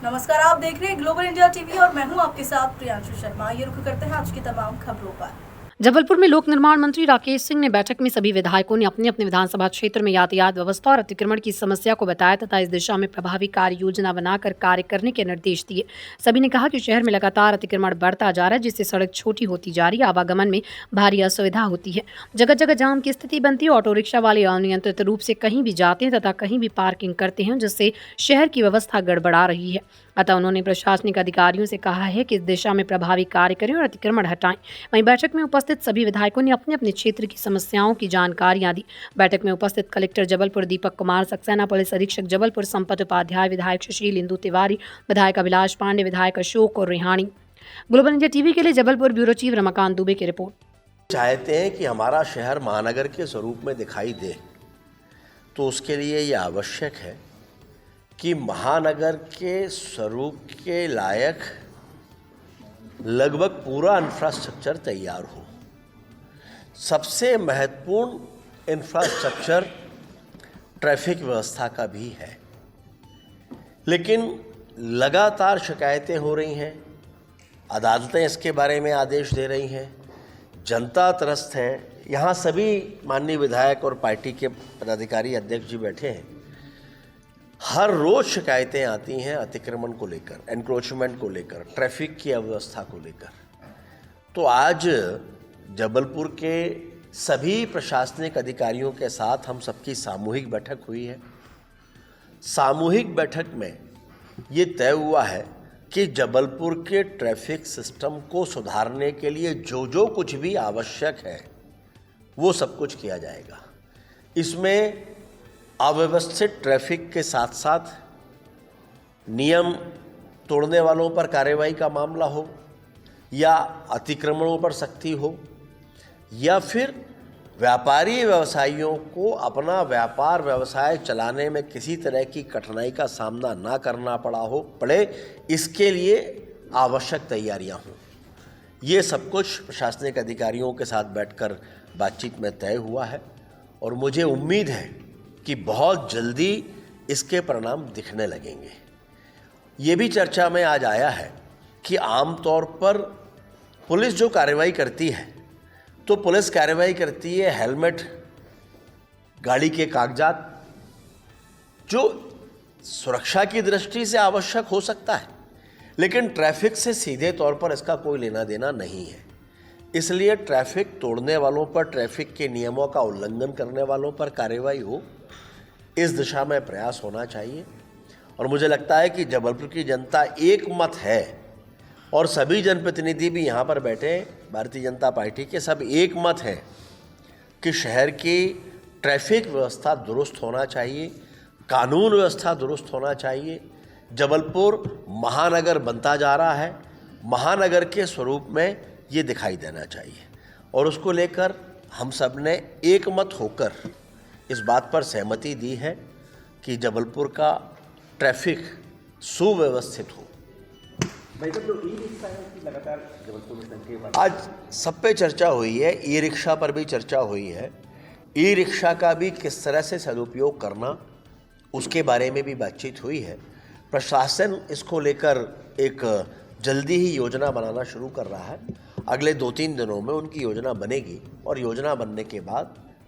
नमस्कार, आप देख रहे हैं ग्लोबल इंडिया टीवी और मैं हूं आपके साथ प्रियांशु शर्मा। ये रुख करते हैं आज की तमाम खबरों पर। जबलपुर में लोक निर्माण मंत्री राकेश सिंह ने बैठक में सभी विधायकों ने अपने अपने विधानसभा क्षेत्र में यातायात व्यवस्था और अतिक्रमण की समस्या को बताया तथा इस दिशा में प्रभावी कार्य योजना बनाकर कार्य करने के निर्देश दिए। सभी ने कहा कि शहर में लगातार अतिक्रमण बढ़ता जा रहा है, जिससे सड़क छोटी होती जा रही है, आवागमन में भारी असुविधा होती है, जगह जगह जाम की स्थिति बनती है। ऑटो रिक्शा वाले अनियंत्रित रूप से कहीं भी जाते हैं तथा कहीं भी पार्किंग करते हैं, जिससे शहर की व्यवस्था गड़बड़ा रही है। अतः उन्होंने प्रशासनिक अधिकारियों से कहा है कि इस दिशा में प्रभावी कार्य करें और अतिक्रमण हटाएं। वहीं बैठक में उपस्थित सभी विधायकों ने अपने अपने क्षेत्र की समस्याओं की जानकारियां दी। बैठक में उपस्थित कलेक्टर जबलपुर दीपक कुमार सक्सेना, पुलिस अधीक्षक जबलपुर संपत उपाध्याय, विधायक सुशील इंदु तिवारी, विधायक अभिलाष पांडे, विधायक अशोक और रिहाणी। ग्लोबल इंडिया टीवी के लिए जबलपुर ब्यूरो चीफ रमाकांत दुबे की रिपोर्ट। चाहते हैं कि हमारा शहर महानगर के स्वरूप में दिखाई दे, तो उसके लिए ये आवश्यक है कि महानगर के स्वरूप के लायक लगभग पूरा इंफ्रास्ट्रक्चर तैयार हो। सबसे महत्वपूर्ण इंफ्रास्ट्रक्चर ट्रैफिक व्यवस्था का भी है, लेकिन लगातार शिकायतें हो रही हैं, अदालतें इसके बारे में आदेश दे रही हैं, जनता त्रस्त है। यहाँ सभी माननीय विधायक और पार्टी के पदाधिकारी अध्यक्ष जी बैठे हैं। हर रोज़ शिकायतें आती हैं अतिक्रमण को लेकर, एनक्रोचमेंट को लेकर, ट्रैफिक की अव्यवस्था को लेकर। तो आज जबलपुर के सभी प्रशासनिक अधिकारियों के साथ हम सबकी सामूहिक बैठक हुई है। सामूहिक बैठक में ये तय हुआ है कि जबलपुर के ट्रैफिक सिस्टम को सुधारने के लिए जो जो कुछ भी आवश्यक है वो सब कुछ किया जाएगा। इसमें अव्यवस्थित ट्रैफिक के साथ साथ नियम तोड़ने वालों पर कार्रवाई का मामला हो, या अतिक्रमणों पर सख्ती हो, या फिर व्यापारी व्यवसायियों को अपना व्यापार व्यवसाय चलाने में किसी तरह की कठिनाई का सामना ना करना पड़े, इसके लिए आवश्यक तैयारियां हों। ये सब कुछ प्रशासनिक अधिकारियों के साथ बैठकर बातचीत में तय हुआ है और मुझे उम्मीद है कि बहुत जल्दी इसके परिणाम दिखने लगेंगे। ये भी चर्चा में आज आया है कि आमतौर पर पुलिस जो कार्रवाई करती है, तो पुलिस कार्रवाई करती है हेलमेट, गाड़ी के कागजात, जो सुरक्षा की दृष्टि से आवश्यक हो सकता है, लेकिन ट्रैफिक से सीधे तौर पर इसका कोई लेना देना नहीं है। इसलिए ट्रैफिक तोड़ने वालों पर, ट्रैफिक के नियमों का उल्लंघन करने वालों पर कार्रवाई हो, इस दिशा में प्रयास होना चाहिए। और मुझे लगता है कि जबलपुर की जनता एक मत है और सभी जनप्रतिनिधि भी यहाँ पर बैठे भारतीय जनता पार्टी के, सब एक मत हैं कि शहर की ट्रैफिक व्यवस्था दुरुस्त होना चाहिए, कानून व्यवस्था दुरुस्त होना चाहिए। जबलपुर महानगर बनता जा रहा है, महानगर के स्वरूप में ये दिखाई देना चाहिए और उसको लेकर हम सब ने एक मत होकर इस बात पर सहमति दी है कि जबलपुर का ट्रैफिक सुव्यवस्थित हो। आज सब पे चर्चा हुई है, ई रिक्शा पर भी चर्चा हुई है। ई रिक्शा का भी किस तरह से सदुपयोग करना, उसके बारे में भी बातचीत हुई है। प्रशासन इसको लेकर एक जल्दी ही योजना बनाना शुरू कर रहा है। अगले 2-3 दिनों में उनकी योजना बनेगी और योजना बनने के बाद